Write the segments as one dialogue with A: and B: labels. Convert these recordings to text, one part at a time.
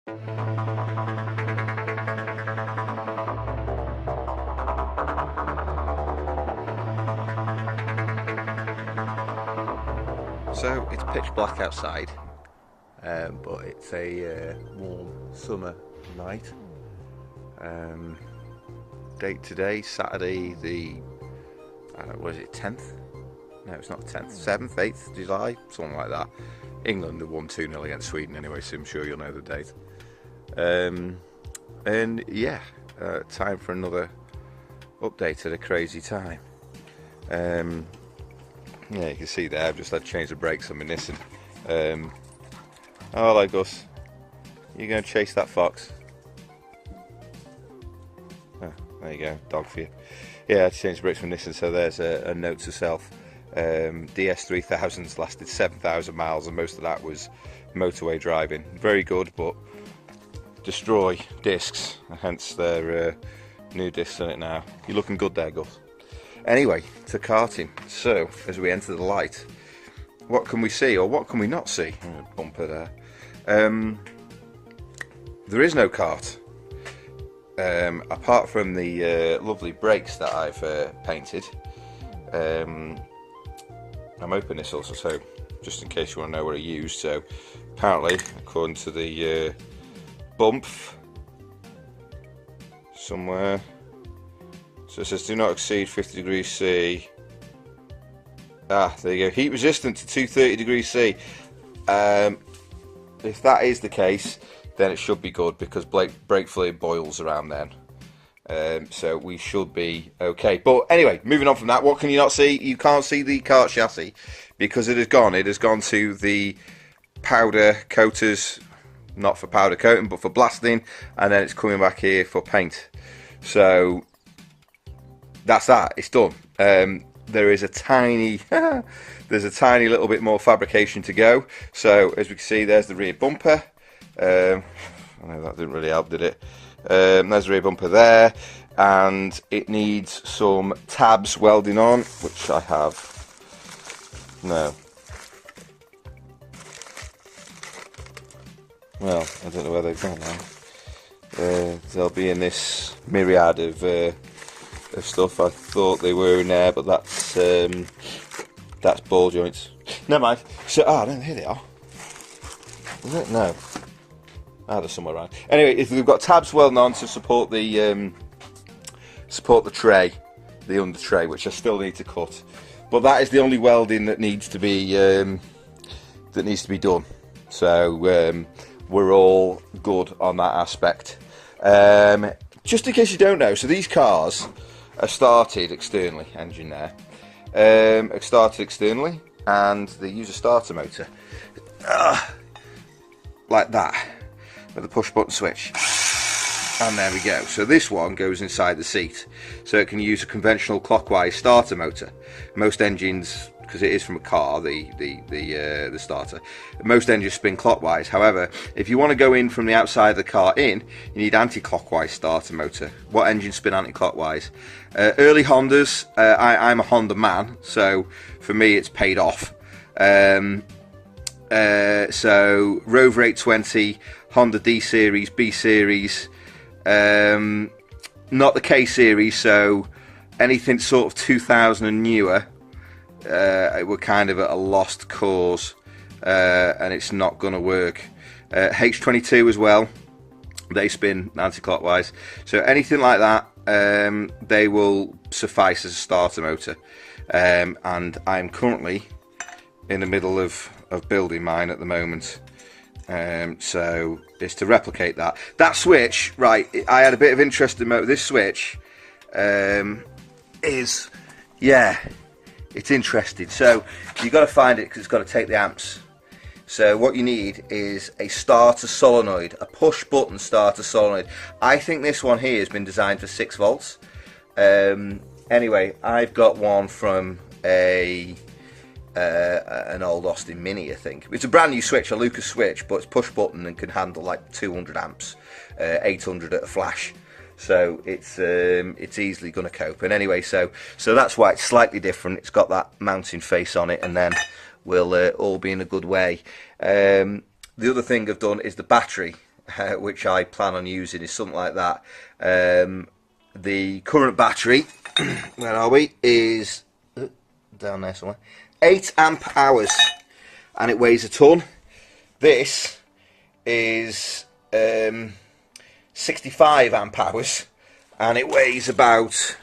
A: So it's pitch black outside, but it's a warm summer night. Date today, Saturday the, what is it, 10th? No, it's not 10th, 7th, 8th July, something like that. England have won 2-0 against Sweden anyway, so I'm sure you'll know the date. And yeah, time for another update at a crazy time. Yeah, you can see there, I've just had to change the brakes on my Nissan. Oh, hello Gus. You going to chase that fox? Oh, there you go, dog for you. Yeah, I had to change the brakes on my Nissan, so there's a note to self. DS3000s lasted 7,000 miles and most of that was motorway driving. Very good, but destroy discs, hence their new discs on it now. You're looking good there, Gus. Anyway, to karting. So, as we enter the light, what can we see or what can we not see? Bumper there. There is no kart. Apart from the lovely brakes that I've painted. I'm opening this also, so just in case you want to know what I used. So, apparently, according to the bump somewhere, so it says do not exceed 50 degrees C. Ah, there you go. Heat resistant to 230 degrees C. If that is the case, then it should be good because brake fluid boils around then. So we should be okay. But anyway, moving on from that, what can you not see? You can't see the kart chassis because it has gone. It has gone to the powder coaters, not for powder coating, but for blasting, and then it's coming back here for paint. So that's that. It's done. There is a tiny, there's a tiny little bit more fabrication to go. So as we can see, there's the rear bumper. I know that didn't really help, did it? There's the rear bumper there, and it needs some tabs welding on, which I have. No. Well, I don't know where they've gone now. They'll be in this myriad of stuff. I thought they were in there, but that's ball joints. Never mind. So, no, here they are. Is it? No. They're somewhere around. Anyway, if we've got tabs welding on to support the tray, the under tray, which I still need to cut. But that is the only welding that needs to be done. So we're all good on that aspect. Just in case you don't know, so these cars are started externally, engine there, are started externally, and they use a starter motor, like that, with a push button switch, and there we go. So this one goes inside the seat, so it can use a conventional clockwise starter motor. Most engines, because it is from a car, the starter, most engines spin clockwise. However, if you want to go in from the outside of the car in, you need anti-clockwise starter motor. What engines spin anti-clockwise? Early Hondas. I'm a Honda man, so for me it's paid off. So Rover 820, Honda D series, B series, not the K series. So anything sort of 2000 and newer, we're kind of at a lost cause, and it's not going to work. H22 as well, they spin anti-clockwise, so anything like that, they will suffice as a starter motor. And I'm currently in the middle of building mine at the moment, so it's to replicate that switch. Right, I had a bit of interest in this switch. Is, yeah, it's interesting. So you've got to find it because it's got to take the amps. So what you need is a starter solenoid, a push button starter solenoid. I think this one here has been designed for 6 volts. Anyway, I've got one from an old Austin Mini, I think. It's a brand new switch, a Lucas switch, but it's push button and can handle like 200 amps, 800 at a flash. So it's easily going to cope. And anyway, so that's why it's slightly different. It's got that mounting face on it, and then we'll all be in a good way. The other thing I've done is the battery. which I plan on using, is something like that. The current battery, where are we, is down there somewhere, 8 amp hours, and it weighs a ton. This is 65 amp hours, and it weighs about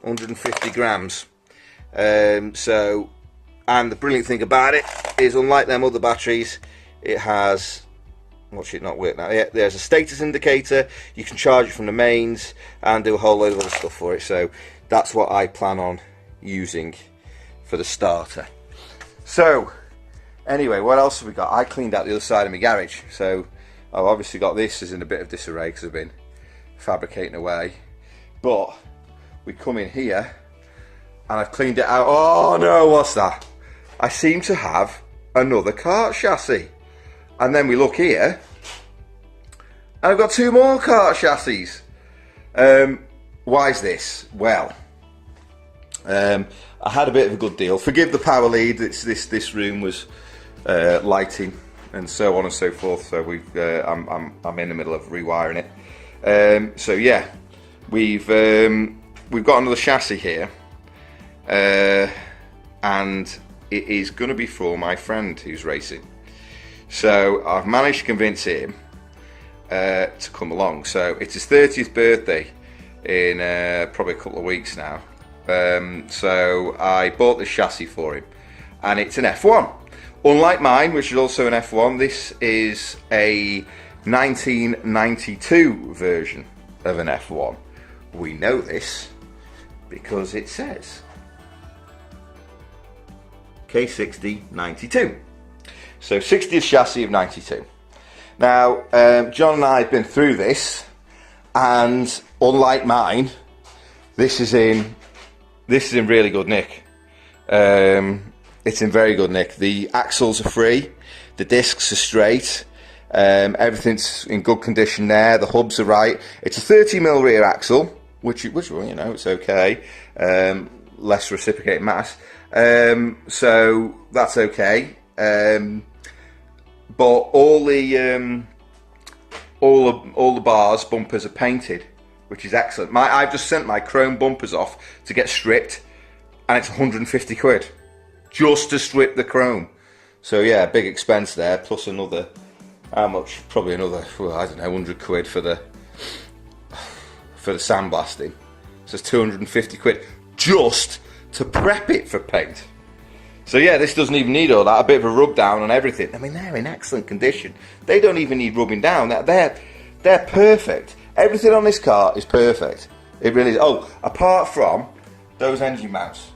A: 150 grams. So, and the brilliant thing about it is, unlike them other batteries, it has, watch it not work now, yeah, there's a status indicator, you can charge it from the mains and do a whole load of other stuff for it. So that's what I plan on using for the starter. So anyway, what else have we got? I cleaned out the other side of my garage, so I've obviously got this is in a bit of disarray because I've been fabricating away, but we come in here and I've cleaned it out. Oh no, what's that? I seem to have another cart chassis. And then we look here, and I've got 2 more cart chassis. Why is this? Well, I had a bit of a good deal. Forgive the power lead. It's this room was lighting and so on and so forth. So I'm in the middle of rewiring it. So yeah, we've got another chassis here, and it is going to be for my friend who's racing. So I've managed to convince him to come along. So it's his 30th birthday in probably a couple of weeks now. So I bought this chassis for him, and it's an F1. Unlike mine, which is also an F1, this is a 1992 version of an F1. We know this because it says K60 92. So 60th chassis of 92. Now, John and I have been through this, and unlike mine, this is in really good nick. It's in very good nick. The axles are free, the discs are straight, everything's in good condition there. The hubs are right. It's a 30mm rear axle, which well, you know, it's okay. Less reciprocating mass, so that's okay. But all the bars, bumpers are painted, which is excellent. I've just sent my chrome bumpers off to get stripped, and it's 150 quid just to strip the chrome. So yeah, big expense there, plus another, how much? Probably another, well, I don't know, 100 quid for the sandblasting. So it's 250 quid just to prep it for paint. So yeah, this doesn't even need all that. A bit of a rub down on everything. I mean, they're in excellent condition. They don't even need rubbing down. They're perfect. Everything on this car is perfect. It really is. Oh, apart from those engine mounts.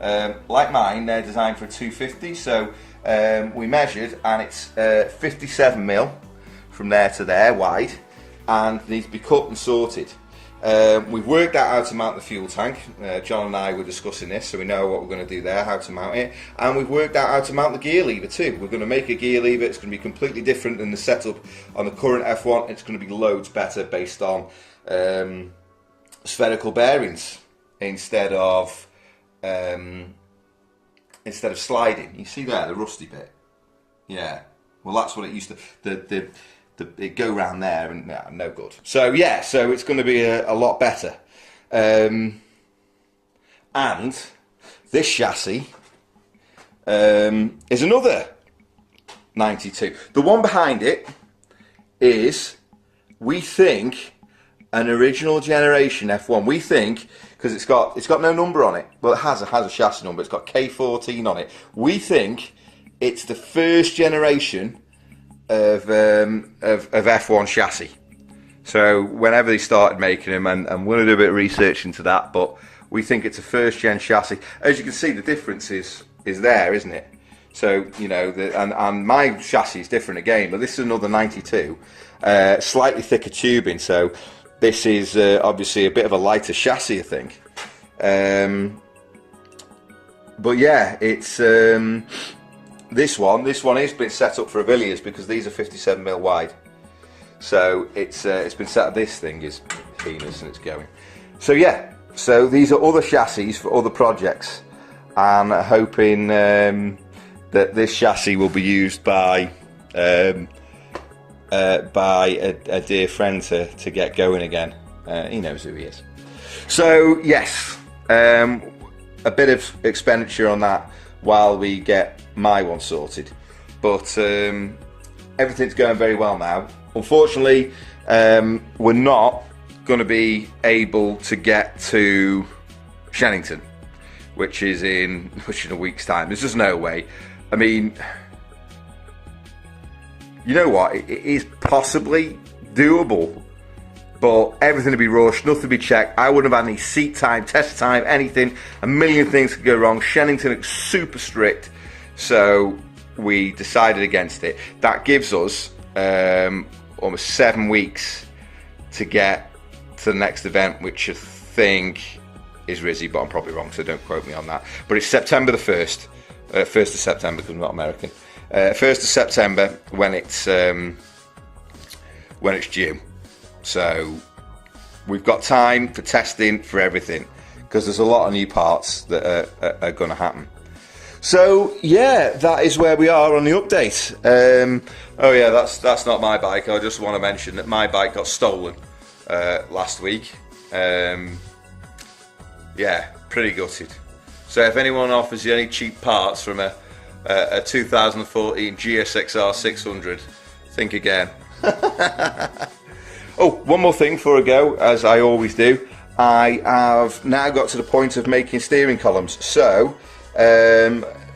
A: Like mine, they're designed for a 250. So we measured, and it's 57mm from there to there wide, and needs to be cut and sorted. We've worked out how to mount the fuel tank. John and I were discussing this, so we know what we're going to do there, how to mount it, and we've worked out how to mount the gear lever too. We're going to make a gear lever. It's going to be completely different than the setup on the current F1. It's going to be loads better, based on spherical bearings instead of sliding. You see there, the rusty bit? Yeah, well, that's what it used to, it go round there, and no good. So yeah, so it's going to be a lot better. And this chassis is another 92. The one behind it is, we think, an original generation F1. We think, because it's got no number on it. Well, it has a chassis number. It's got K14 on it. We think it's the first generation of F1 chassis. So whenever they started making them, and I'm going to do a bit of research into that, but we think it's a first gen chassis. As you can see, the difference is there, isn't it? So, you know, and my chassis is different again, but this is another 92, slightly thicker tubing, so this is obviously a bit of a lighter chassis, I think. But yeah, it's this one is been set up for Avilias, because these are 57mm wide. So it's been set up. This thing is penis and it's going. So yeah, so these are other chassis for other projects, and hoping that this chassis will be used by by a dear friend to get going again. He knows who he is. So yes, a bit of expenditure on that while we get my one sorted. But everything's going very well now. Unfortunately, we're not going to be able to get to Shennington, which is in a week's time. There's just no way. I mean, you know what? It is possibly doable, but everything to be rushed, nothing to be checked. I wouldn't have had any seat time, test time, anything. A million things could go wrong. Shennington is super strict, so we decided against it. That gives us almost 7 weeks to get to the next event, which I think is Rizzy, but I'm probably wrong, so don't quote me on that. But it's September the 1st, 1st of September, because I'm not American. 1st of September when it's due. So we've got time for testing for everything, because there's a lot of new parts that are going to happen. So yeah, that is where we are on the update. Oh yeah, that's not my bike. I just want to mention that my bike got stolen last week. Yeah, pretty gutted. So if anyone offers you any cheap parts from a 2014 GSXR 600, think again. Oh, one more thing before I go, as I always do. I have now got to the point of making steering columns. So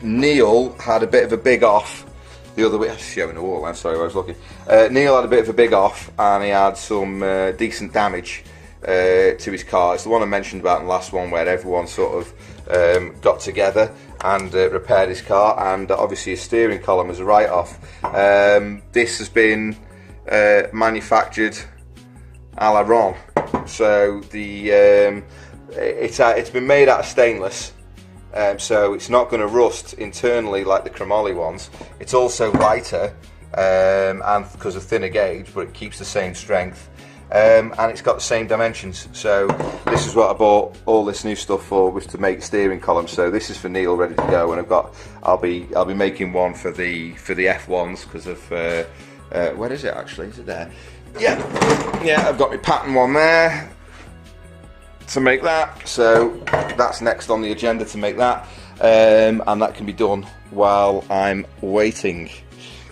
A: Neil had a bit of a big off the other week. I was showing the wall, I'm sorry, I was looking. Neil had a bit of a big off, and he had some decent damage to his car. It's the one I mentioned about in the last one, where everyone sort of got together and repaired his car, and obviously his steering column was a write-off. This has been manufactured a la Ron, so the it's been made out of stainless, so it's not going to rust internally like the chromoly ones. It's also lighter, and because of thinner gauge, but it keeps the same strength. And it's got the same dimensions. So this is what I bought all this new stuff for, was to make steering columns. So this is for Neil, ready to go, and I'll be making one for the F1s because of where is it actually? Is it there? Yeah, I've got my pattern one there to make that. So that's next on the agenda, to make that, and that can be done while I'm waiting.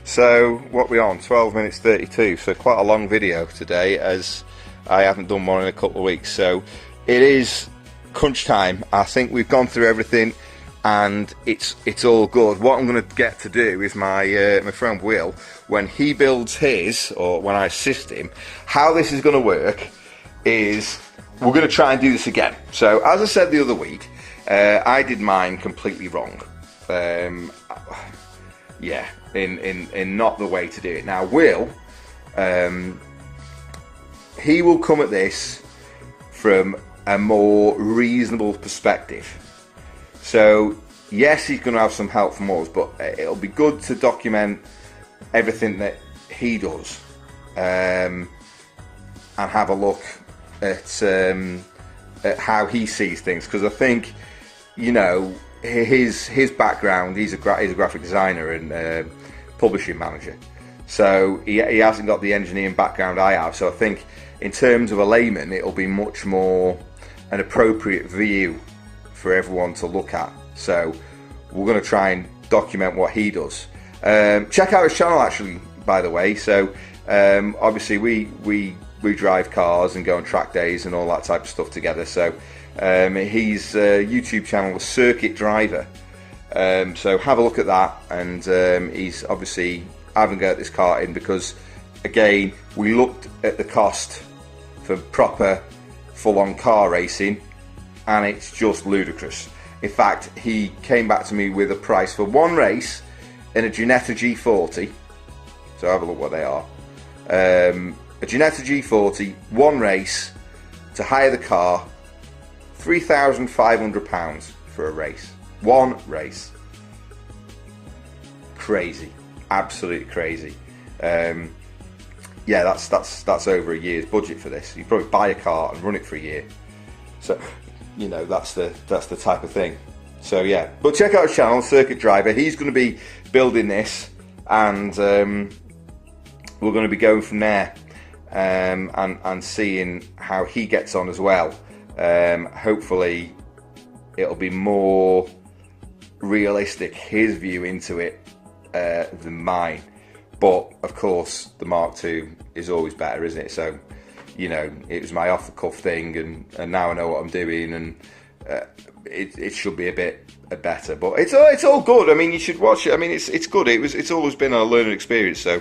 A: So what we on? 12 minutes 32, so quite a long video today, as I haven't done one in a couple of weeks. So it is crunch time. I think we've gone through everything and it's all good. What I'm going to get to do is my friend Will, when he builds his, or when I assist him, how this is going to work is we're going to try and do this again. So as I said the other week, I did mine completely wrong. Yeah, in not the way to do it. Now Will, he will come at this from a more reasonable perspective. So yes, he's going to have some help from us, but it'll be good to document everything that he does, and have a look at how he sees things, because I think, you know, his background, he's a graphic designer and publishing manager, so he hasn't got the engineering background I have. So I think in terms of a layman, it'll be much more an appropriate view for everyone to look at. So we're going to try and document what he does. Check out his channel actually, by the way. So obviously we drive cars and go on track days and all that type of stuff together. So his YouTube channel was Circuit Driver, so have a look at that. And he's obviously having a go at this karting, because again, we looked at the cost for proper full-on car racing, and it's just ludicrous. In fact, he came back to me with a price for one race in a Ginetta G40, so have a look what they are. A Ginetta G40, one race, to hire the car, £3,500 for a race. One race. Crazy. Absolutely crazy. Yeah, that's over a year's budget for this. You probably buy a car and run it for a year. So, you know, that's the type of thing. So yeah, but check out his channel, Circuit Driver. He's going to be building this, and we're going to be going from there, and seeing how he gets on as well. Hopefully it'll be more realistic, his view into it, than mine. But of course the Mark II is always better, isn't it? So, you know, it was my off the cuff thing, and now I know what I'm doing, and it should be a bit better. But it's all good. I mean, you should watch it. I mean, it's good. It's always been a learning experience, so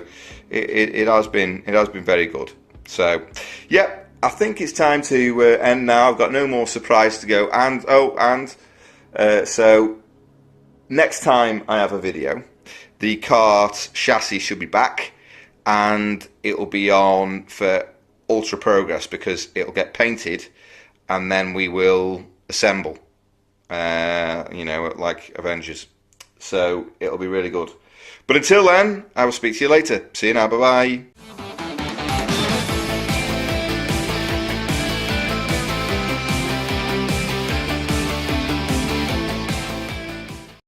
A: it has been very good. So yeah, I think it's time to end now. I've got no more surprise to go, and so next time I have a video, the kart chassis should be back, and it will be on for Ultra Progress, because it'll get painted and then we will assemble, you know, like Avengers. So it'll be really good. But until then, I will speak to you later. See you now. Bye bye.